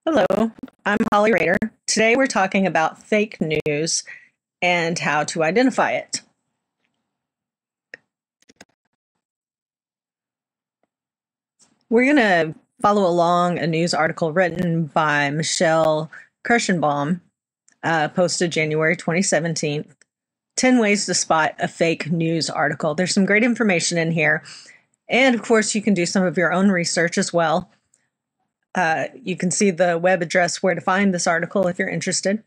Hello, I'm Holly Rader. Today we're talking about fake news and how to identify it. We're going to follow along a news article written by Michelle Kirschenbaum, posted January 2017. 10 ways to spot a fake news article. There's some great information in here. And of course, you can do some of your own research as well. You can see the web address where to find this article if you're interested.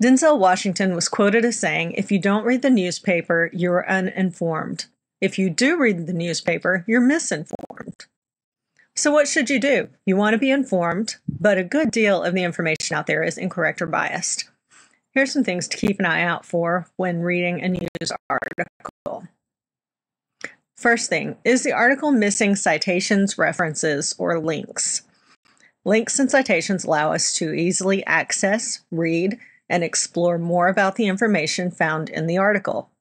Denzel Washington was quoted as saying, "If you don't read the newspaper, you're uninformed. If you do read the newspaper, you're misinformed." So what should you do? You want to be informed, but a good deal of the information out there is incorrect or biased. Here's some things to keep an eye out for when reading a news article. First thing, is the article missing citations, references, or links? Links and citations allow us to easily access, read, and explore more about the information found in the article.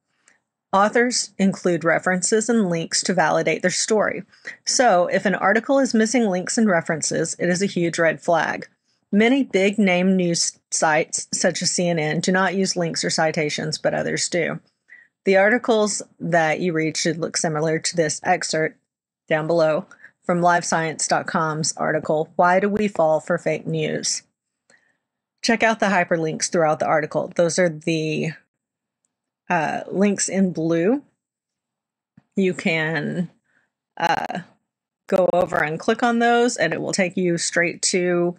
Authors include references and links to validate their story. So, if an article is missing links and references, it is a huge red flag. Many big name news sites, such as CNN, do not use links or citations, but others do. The articles that you read should look similar to this excerpt down below from livescience.com's article, "Why Do We Fall for Fake News?" Check out the hyperlinks throughout the article. Those are the links in blue. You can go over and click on those, and it will take you straight to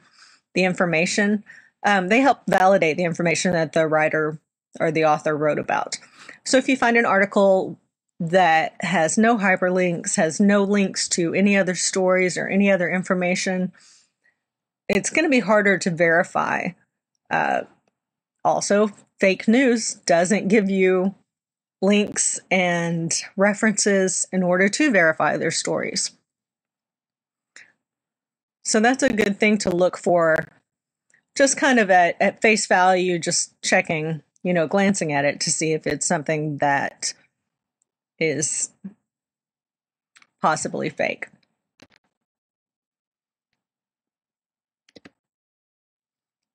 the information. They help validate the information that the writer or the author wrote about. So if you find an article that has no hyperlinks, has no links to any other stories or any other information, it's going to be harder to verify. Also, fake news doesn't give you links and references in order to verify their stories. So that's a good thing to look for, just kind of at face value, just checking, glancing at it to see if it's something that is possibly fake.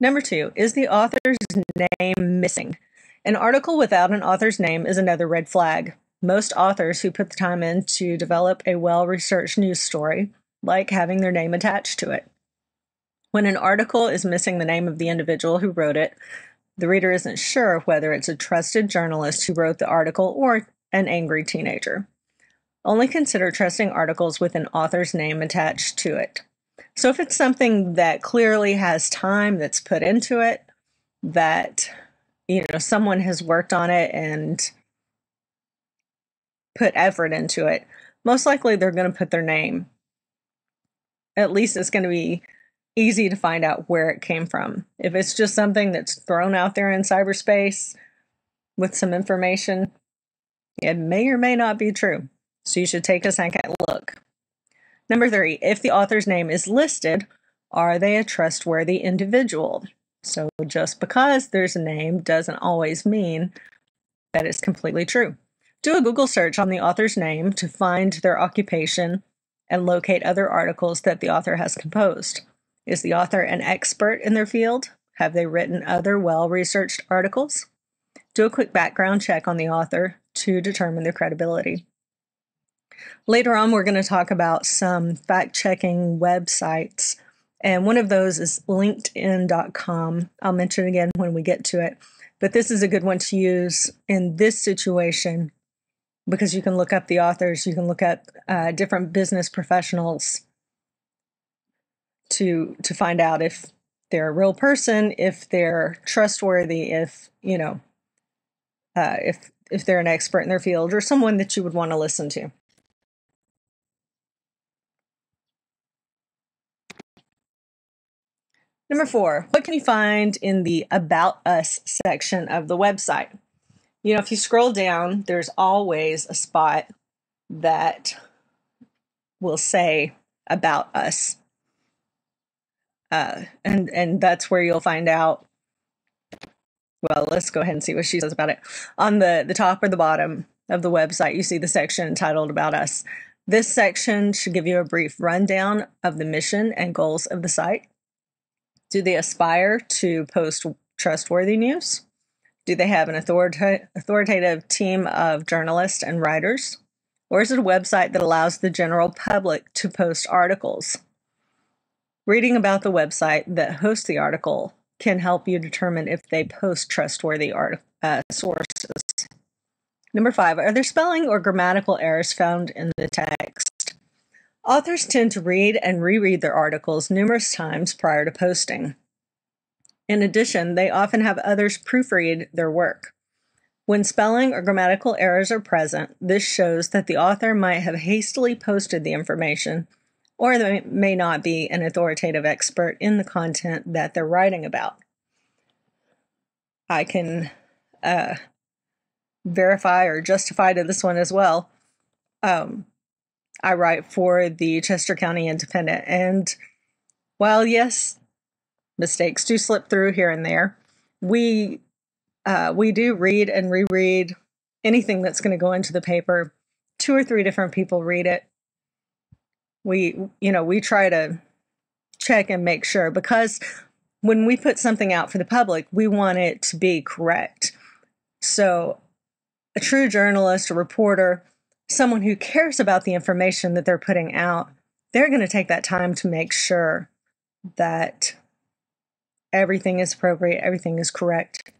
Number 2, is the author's name missing? An article without an author's name is another red flag. Most authors who put the time in to develop a well-researched news story like having their name attached to it. When an article is missing the name of the individual who wrote it, the reader isn't sure whether it's a trusted journalist who wrote the article or an angry teenager. Only consider trusting articles with an author's name attached to it. So if it's something that clearly has time that's put into it, that someone has worked on it and put effort into it, most likely they're going to put their name. At least it's going to be easy to find out where it came from. If it's just something that's thrown out there in cyberspace with some information, it may or may not be true. So you should take a second look. Number 3, if the author's name is listed, are they a trustworthy individual? So just because there's a name doesn't always mean that it's completely true. Do a Google search on the author's name to find their occupation and locate other articles that the author has composed. Is the author an expert in their field? Have they written other well-researched articles? Do a quick background check on the author to determine their credibility. Later on, we're going to talk about some fact-checking websites, and one of those is LinkedIn.com. I'll mention it again when we get to it, but this is a good one to use in this situation because you can look up the authors, you can look up different business professionals to find out if they're a real person, if they're trustworthy, if they're an expert in their field or someone that you would want to listen to. Number 4, what can you find in the About Us section of the website? If you scroll down, there's always a spot that will say About Us. And that's where you'll find out. Well, let's go ahead and see what she says about it. On the top or the bottom of the website, you see the section entitled About Us. This section should give you a brief rundown of the mission and goals of the site. Do they aspire to post trustworthy news? Do they have an authoritative team of journalists and writers? Or is it a website that allows the general public to post articles? Reading about the website that hosts the article can help you determine if they post trustworthy sources. Number 5, are there spelling or grammatical errors found in the text? Authors tend to read and reread their articles numerous times prior to posting. In addition, they often have others proofread their work. When spelling or grammatical errors are present, this shows that the author might have hastily posted the information, or they may not be an authoritative expert in the content that they're writing about. I can verify or justify to this one as well. I write for the Chester County Independent, and while yes, mistakes do slip through here and there, we do read and reread anything that's going to go into the paper. 2 or 3 different people read it. We try to check and make sure, because when we put something out for the public, we want it to be correct. So a true journalist, a reporter, someone who cares about the information that they're putting out, they're going to take that time to make sure that everything is appropriate, everything is correct.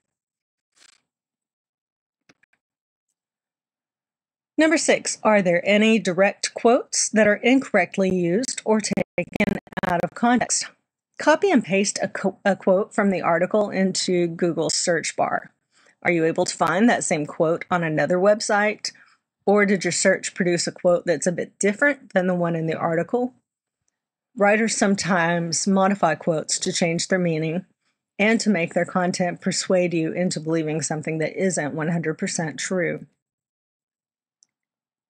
Number 6, are there any direct quotes that are incorrectly used or taken out of context? Copy and paste a quote from the article into Google's search bar. Are you able to find that same quote on another website? Or did your search produce a quote that's a bit different than the one in the article? Writers sometimes modify quotes to change their meaning and to make their content persuade you into believing something that isn't 100% true.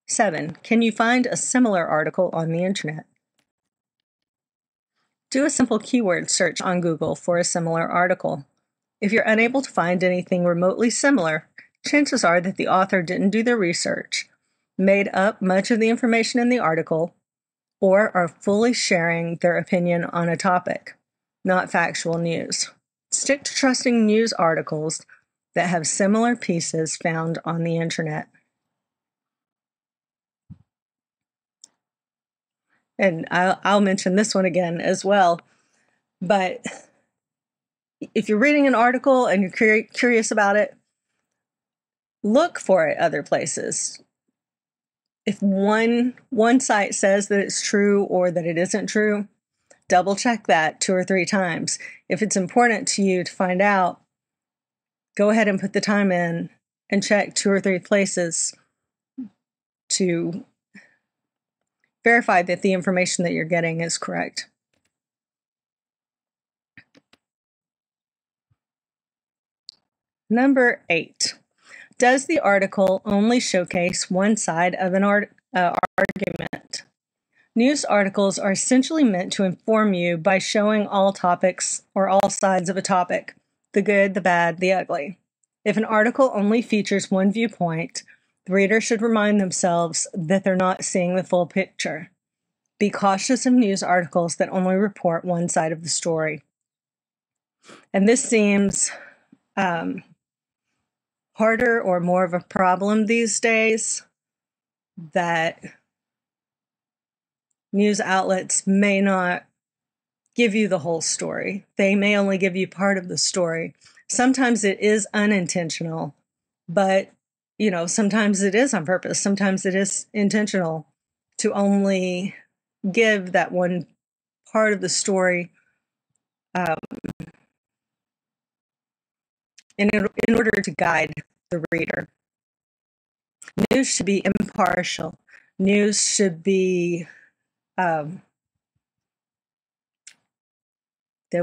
7, can you find a similar article on the internet? Do a simple keyword search on Google for a similar article. If you're unable to find anything remotely similar, chances are that the author didn't do their research, made up much of the information in the article, or are fully sharing their opinion on a topic, not factual news. Stick to trusting news articles that have similar pieces found on the internet. And I'll mention this one again as well, but if you're reading an article and you're curious about it, look for it other places. If one site says that it's true or that it isn't true, double check that 2 or 3 times. If it's important to you to find out, go ahead and put the time in and check 2 or 3 places to verify that the information that you're getting is correct. Number 8. Does the article only showcase one side of an argument? News articles are essentially meant to inform you by showing all topics or all sides of a topic, the good, the bad, the ugly. If an article only features one viewpoint, the reader should remind themselves that they're not seeing the full picture. Be cautious of news articles that only report one side of the story. And this seems harder or more of a problem these days, that news outlets may not give you the whole story. They may only give you part of the story. Sometimes it is unintentional, but sometimes it is on purpose. Sometimes it is intentional to only give that one part of the story in order to guide the reader. News should be impartial. News should be, there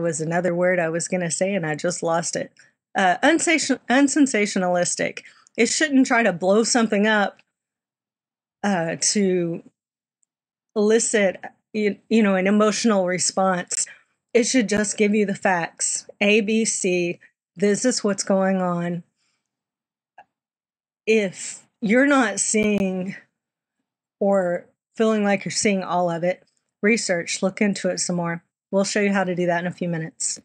was another word I was going to say and I just lost it. Unsensationalistic. It shouldn't try to blow something up to elicit, an emotional response. It should just give you the facts. A, B, C. This is what's going on. If you're not seeing or feeling like you're seeing all of it, research, look into it some more. We'll show you how to do that in a few minutes.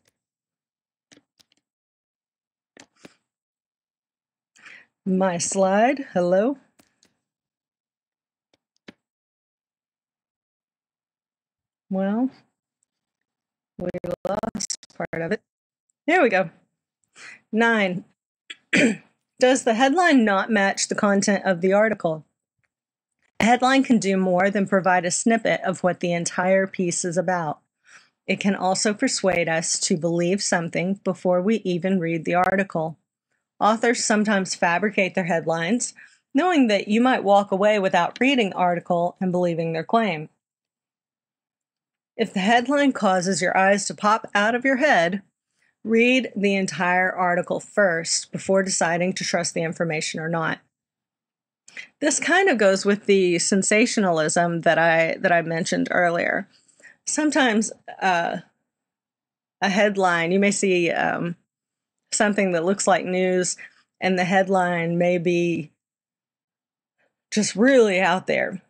My slide, hello. Well, we lost part of it. There we go. 9. Does the headline not match the content of the article? A headline can do more than provide a snippet of what the entire piece is about. It can also persuade us to believe something before we even read the article. Authors sometimes fabricate their headlines, knowing that you might walk away without reading the article and believing their claim. If the headline causes your eyes to pop out of your head, read the entire article first before deciding to trust the information or not. This kind of goes with the sensationalism that I mentioned earlier. Sometimes a headline, you may see something that looks like news, and the headline may be just really out there.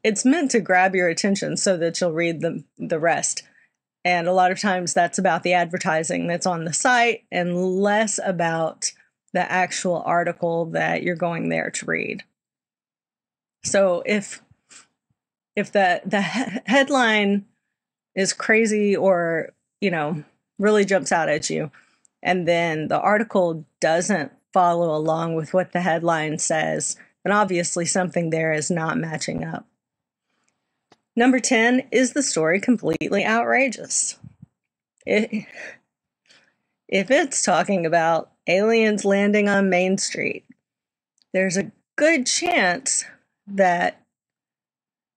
It's meant to grab your attention so that you'll read the rest. And a lot of times that's about the advertising that's on the site and less about the actual article that you're going there to read. So if the headline is crazy or, really jumps out at you, and then the article doesn't follow along with what the headline says, then obviously something there is not matching up. Number 10, is the story completely outrageous? If it's talking about aliens landing on Main Street, there's a good chance that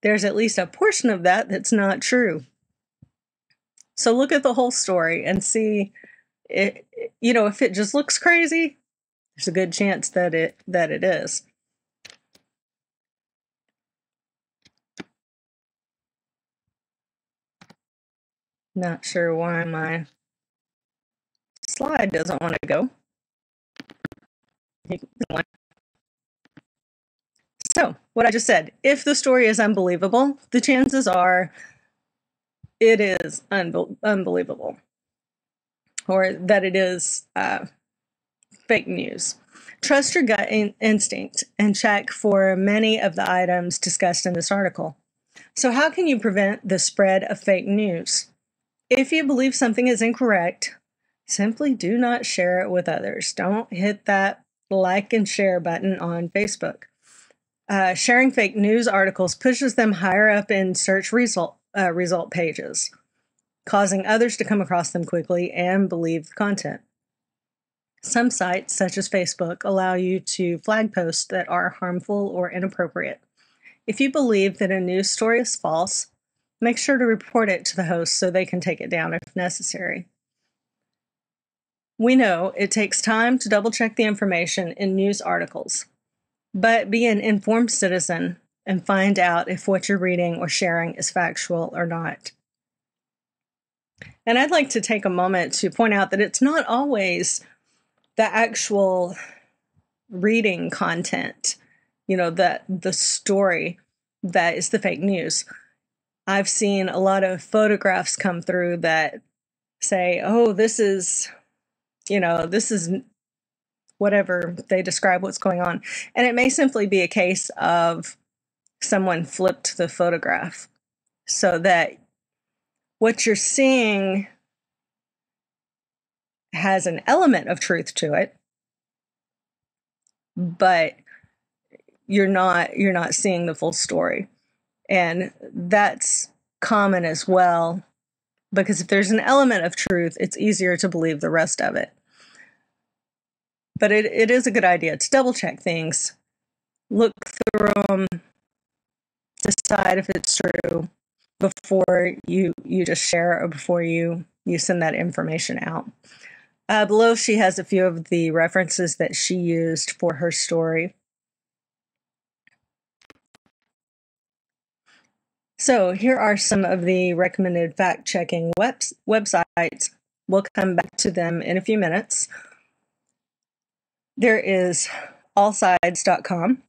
there's at least a portion of that that's not true. So look at the whole story and see, if it just looks crazy, there's a good chance that it is. Not sure why my slide doesn't want to go. So, what I just said, if the story is unbelievable, the chances are it is unbelievable, or that it is fake news. Trust your gut instinct and check for many of the items discussed in this article. So how can you prevent the spread of fake news? If you believe something is incorrect, simply do not share it with others. Don't hit that like and share button on Facebook. Sharing fake news articles pushes them higher up in search result pages, causing others to come across them quickly and believe the content. Some sites, such as Facebook, allow you to flag posts that are harmful or inappropriate. If you believe that a news story is false, make sure to report it to the host so they can take it down if necessary. We know it takes time to double-check the information in news articles, but be an informed citizen and find out if what you're reading or sharing is factual or not. And I'd like to take a moment to point out that it's not always the actual reading content, the story that is the fake news. I've seen a lot of photographs come through that say, oh, this is whatever they describe what's going on. And it may simply be a case of someone flipped the photograph so that what you're seeing has an element of truth to it, but you're not seeing the full story. And that's common as well, because if there's an element of truth, it's easier to believe the rest of it. But it is a good idea to double check things, look through them, decide if it's true before you just share or before you send that information out. Below, she has a few of the references that she used for her story. So here are some of the recommended fact-checking websites. We'll come back to them in a few minutes. There is allsides.com,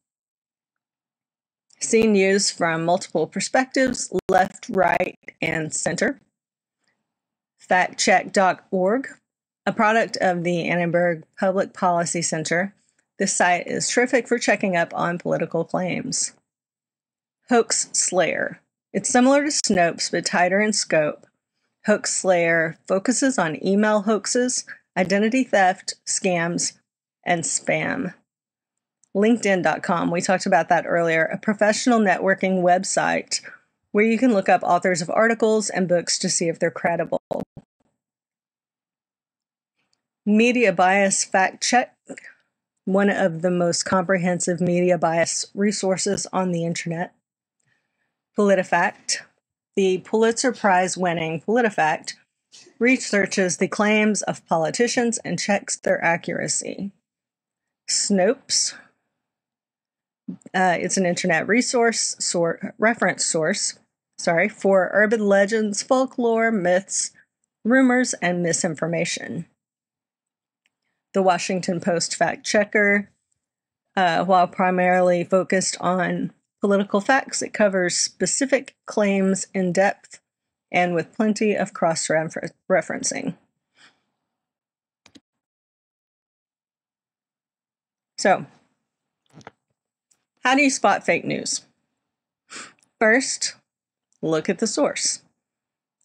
See news from multiple perspectives, left, right, and center. Factcheck.org, a product of the Annenberg Public Policy Center. This site is terrific for checking up on political claims. Hoax Slayer. It's similar to Snopes, but tighter in scope. Hoax Slayer focuses on email hoaxes, identity theft, scams, and spam. LinkedIn.com, we talked about that earlier, a professional networking website where you can look up authors of articles and books to see if they're credible. Media Bias Fact Check, one of the most comprehensive media bias resources on the internet. PolitiFact, the Pulitzer Prize-winning PolitiFact, researches the claims of politicians and checks their accuracy. Snopes, it's an internet reference source for urban legends, folklore, myths, rumors, and misinformation. The Washington Post Fact Checker, while primarily focused on political facts, it covers specific claims in depth and with plenty of cross-referencing. So, how do you spot fake news? First, look at the source.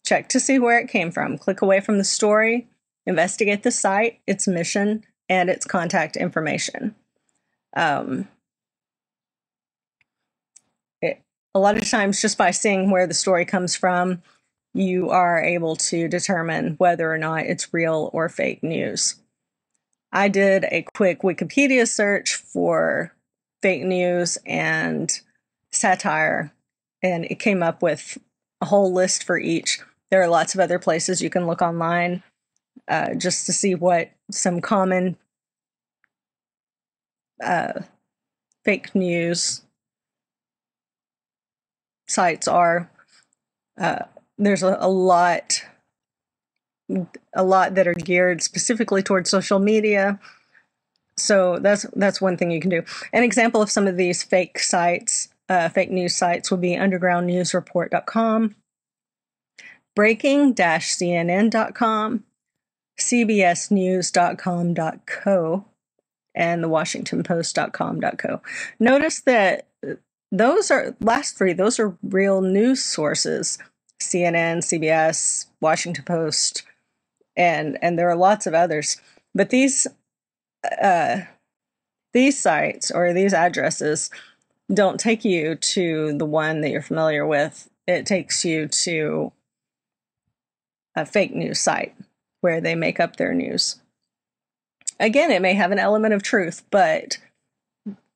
Check to see where it came from. Click away from the story. Investigate the site, its mission, and its contact information. A lot of times, just by seeing where the story comes from, you are able to determine whether or not it's real or fake news. I did a quick Wikipedia search for fake news and satire, and it came up with a whole list for each. There are lots of other places you can look online just to see what some common fake news sites are. There's a lot that are geared specifically towards social media. So that's one thing you can do. An example of some of these fake sites, fake news sites, would be undergroundnewsreport.com, breaking-cnn.com, cbsnews.com.co, and the washingtonpost.com.co. Notice that those are real news sources: CNN, CBS, Washington Post, and there are lots of others. But these sites or these addresses don't take you to the one that you're familiar with. It takes you to a fake news site where they make up their news. Again, it may have an element of truth, but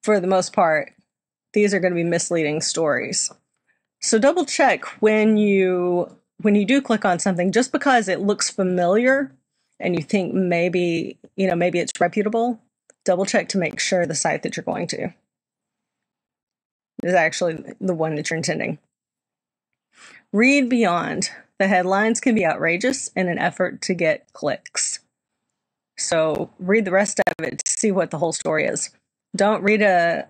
for the most part, these are going to be misleading stories. So double check when you do click on something. Just because it looks familiar and you think maybe it's reputable, double check to make sure the site that you're going to is actually the one that you're intending. Read beyond. The headlines can be outrageous in an effort to get clicks. So read the rest of it to see what the whole story is. Don't read a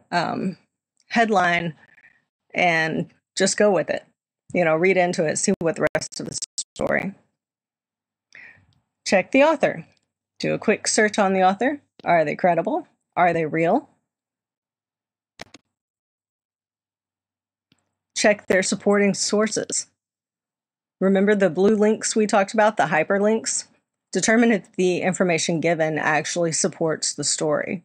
headline and just go with it. Read into it, see what the rest of the story. Check the author. Do a quick search on the author. Are they credible? Are they real? Check their supporting sources. Remember the blue links we talked about, the hyperlinks? Determine if the information given actually supports the story.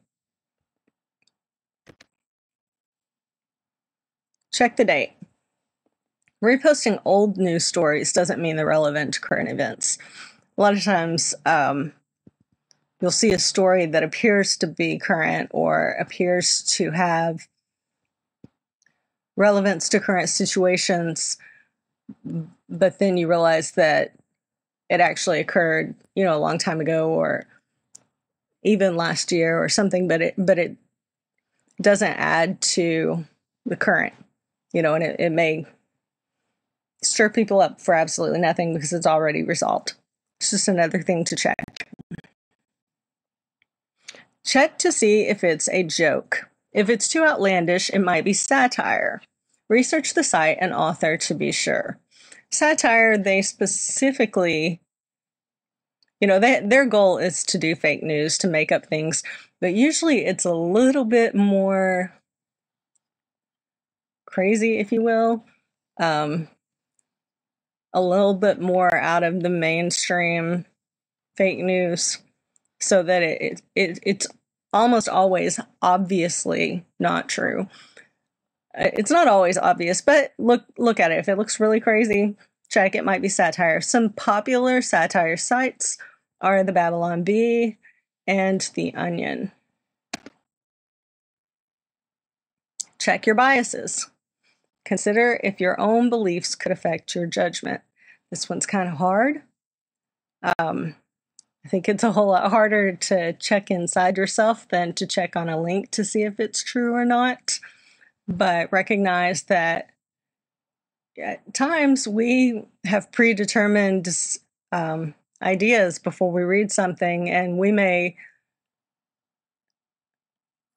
Check the date. Reposting old news stories doesn't mean they're relevant to current events. A lot of times, you'll see a story that appears to be current or appears to have relevance to current situations, but then you realize that it actually occurred, a long time ago, or even last year or something, but it doesn't add to the current, and it may stir people up for absolutely nothing because it's already resolved. It's just another thing to check. Check to see if it's a joke. If it's too outlandish, it might be satire. Research the site and author to be sure. Satire, they specifically, their goal is to do fake news, to make up things, but usually it's a little bit more crazy, if you will, a little bit more out of the mainstream fake news, so that it's almost always obviously not true. It's not always obvious, but look at it. If it looks really crazy, check, it might be satire. Some popular satire sites are the Babylon Bee and the Onion. Check your biases. Consider if your own beliefs could affect your judgment. This one's kind of hard. I think it's a whole lot harder to check inside yourself than to check on a link to see if it's true or not. But recognize that at times we have predetermined ideas before we read something, and we may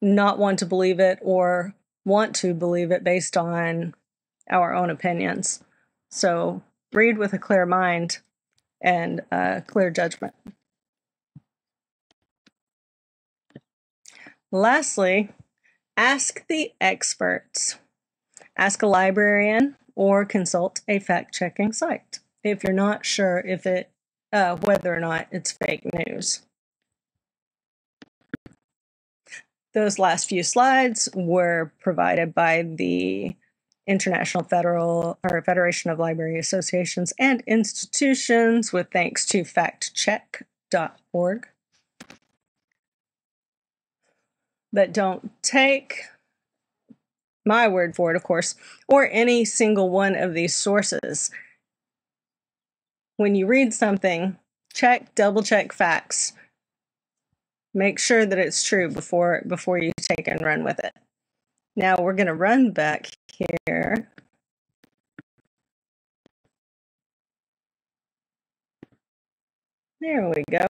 not want to believe it or want to believe it based on our own opinions. So read with a clear mind and clear judgment. Lastly, ask the experts. Ask a librarian or consult a fact-checking site if you're not sure if whether or not it's fake news. Those last few slides were provided by the International Federation of Library Associations and Institutions, with thanks to factcheck.org. But don't take my word for it, of course, or any single one of these sources. When you read something, double check facts. Make sure that it's true before you take and run with it. Now we're going to run back here. There we go.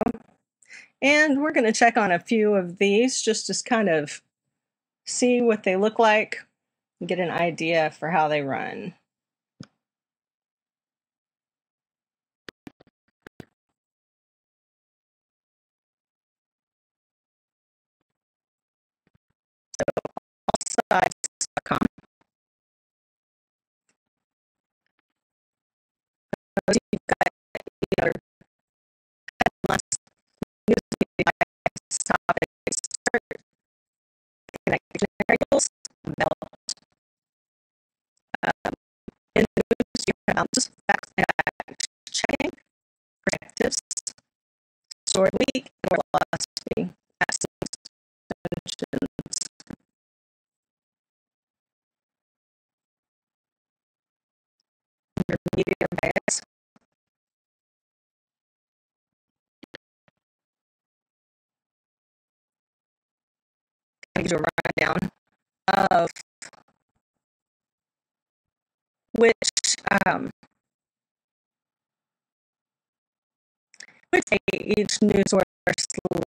And we're going to check on a few of these just to kind of see what they look like and get an idea for how they run. So, allsides.com. You've got other headlines, news topics, connection areas, in the news, you have facts and checking, perspectives, story week, or philosophy, abstentions. Media bias. I give you a rundown of which each news source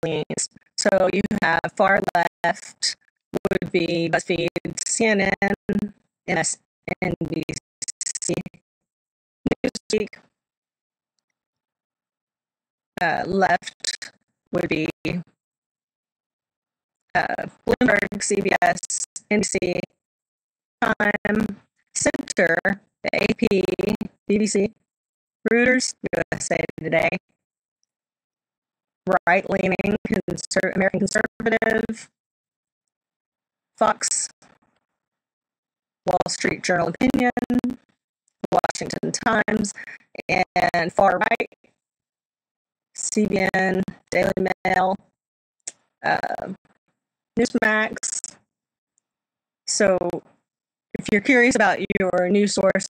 leans. So you have far left would be BuzzFeed, CNN, MSNBC, Newsweek. Left would be Bloomberg, CBS, NBC, Time. Center, the AP, BBC, Roeder's, USA Today. Right-leaning, American Conservative, Fox, Wall Street Journal Opinion, Washington Times, and far right, CBN, Daily Mail, Newsmax. So if you're curious about your news source,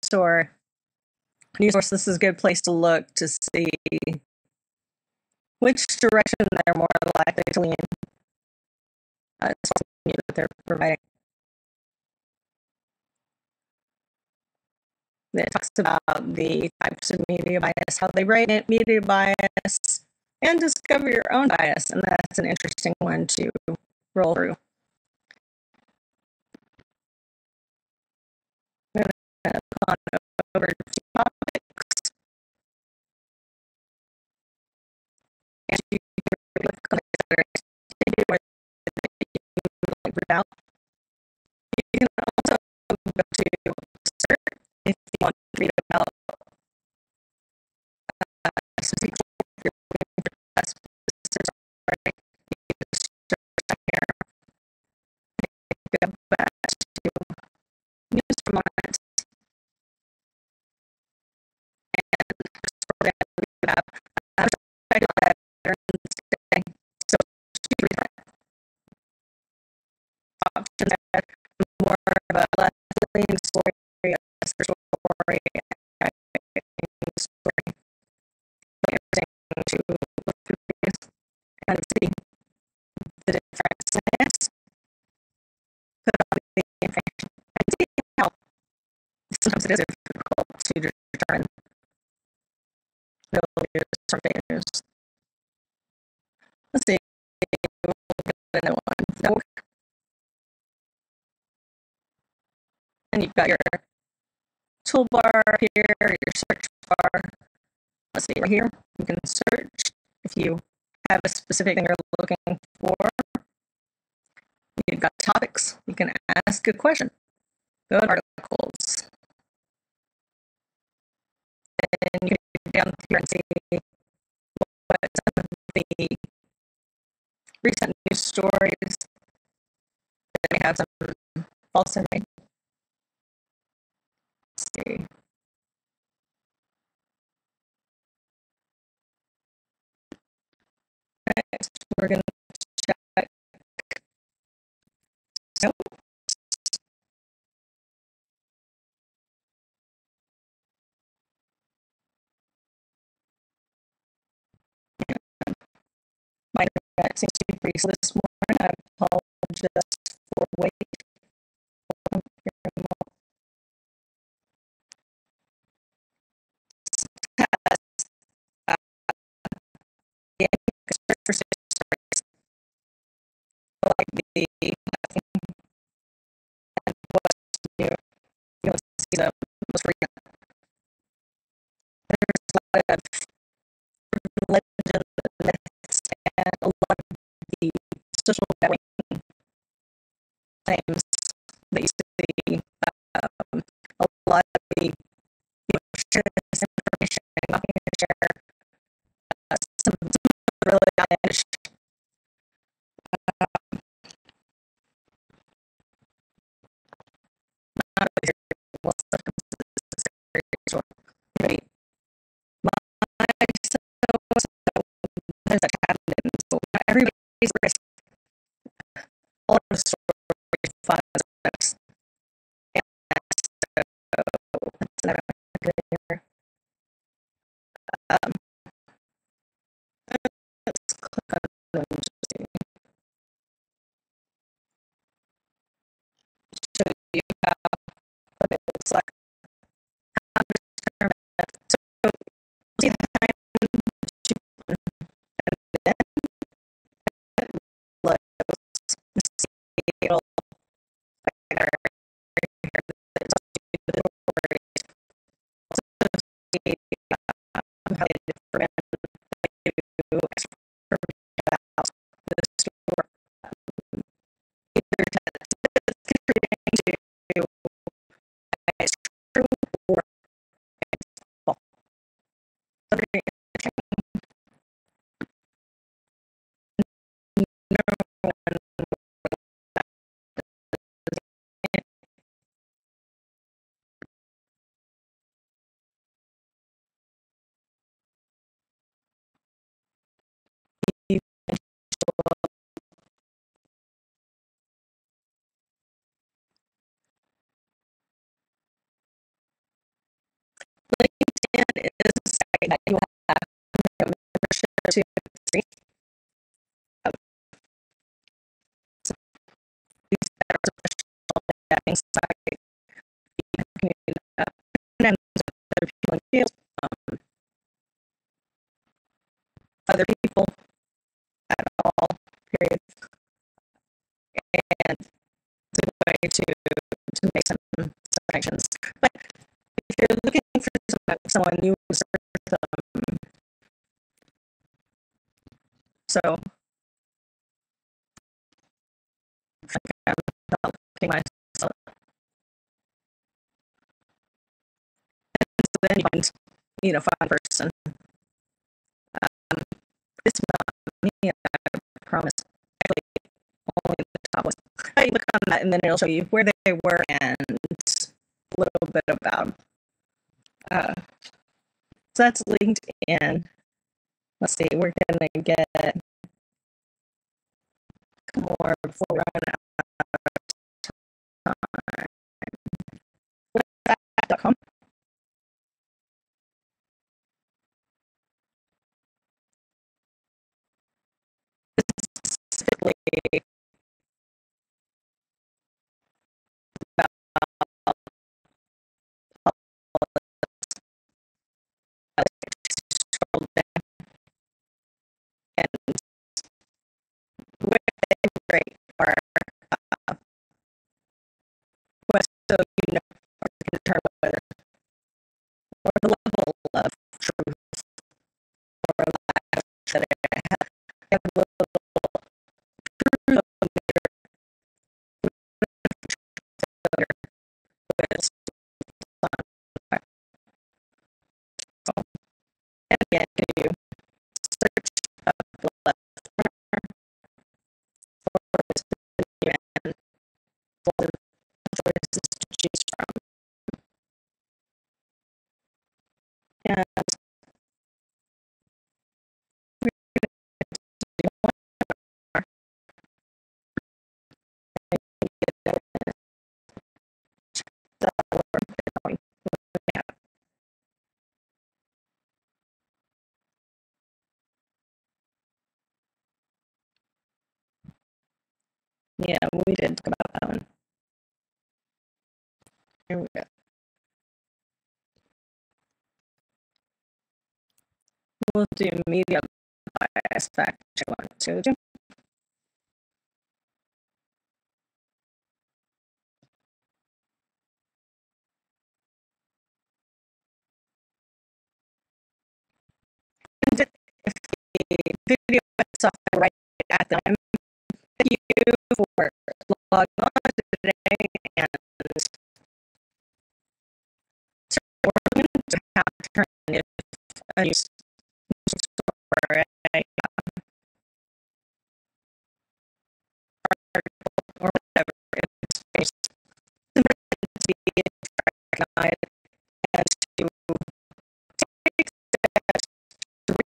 this is a good place to look to see which direction they're more likely to lean as far as that they're providing. It talks about the types of media bias, how they rate media bias, and discover your own bias, and that's an interesting one to roll through. read out. You can also go to search if you want to read about a specific story. Go back to news moments and read about so options that more of a left-leaning story, a story, story, to look through and see the different slants, put on the information, and see how sometimes it is difficult to determine real news from fake news. Let's see. We'll look at another one. So, and you've got your toolbar here, your search bar. Let's see, right here, you can search if you have a specific thing you're looking for. You've got topics. You can ask a question. Go to articles. And you can go down here and see what some of the recent news stories that may have some false information. Let's see. Next, we're going to check. So, my internet seems to be pretty slow this morning. I apologize for wait. Like the see the most recent. There's a lot of legends, myths, and a lot of the social networking claims that you see. A lot of the share this information, not going to share some really outlandish not well, circumstances very that happened. So everybody's risk, all of the stories, funds, and so that's another good here. Let's click on the show you how what it looks like. How to determine that. So see the time and then look it'll how they different the store either contributing to it's true or it's false. LinkedIn is a site that you have membership to see. So these are professional networking site. You can connect with other people in the field, other people at all periods, and it's a way to make some connections. But if you're looking for someone you would search them. So myself. And so then find person. It's not me, I promise. Actually, only the top was. You look on that, and then it'll show you where they were and a little bit about them. So that's LinkedIn. Let's see, we're going to get more before we run out of time. Whatsapp.com. Specifically about scroll down and where they rate are so you know or you can determine whether or the level of truth or lack of that it have a little truth and again you search up left and for choices to choose from. And yeah, we did talk about that one. Here we go. We'll do media bias fact check 1, 2, 2. And if the video cuts off right at the time, thank you for logging on today and learning how to turn if a news story or whatever it's based to be recognized and to take steps to read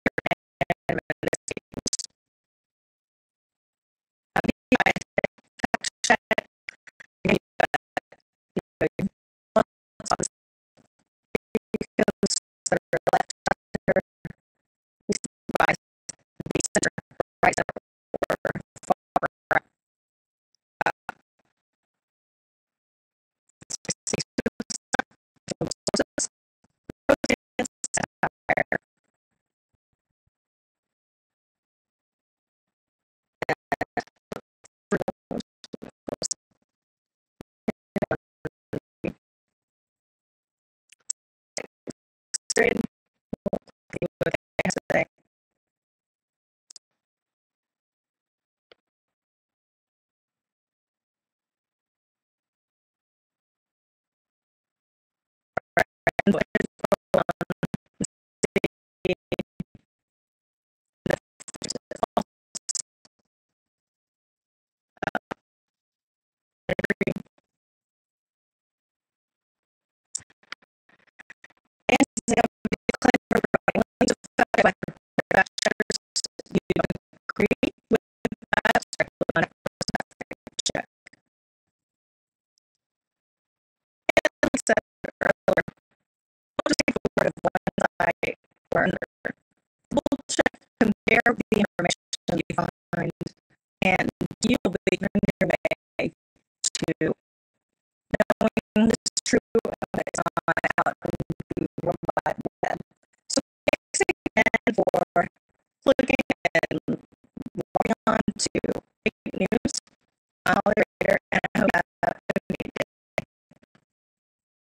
compare the information you find, and you will be on your way to knowing this is true and it's not out on the worldwide web. So thanks again for clicking and logging on to Fake News.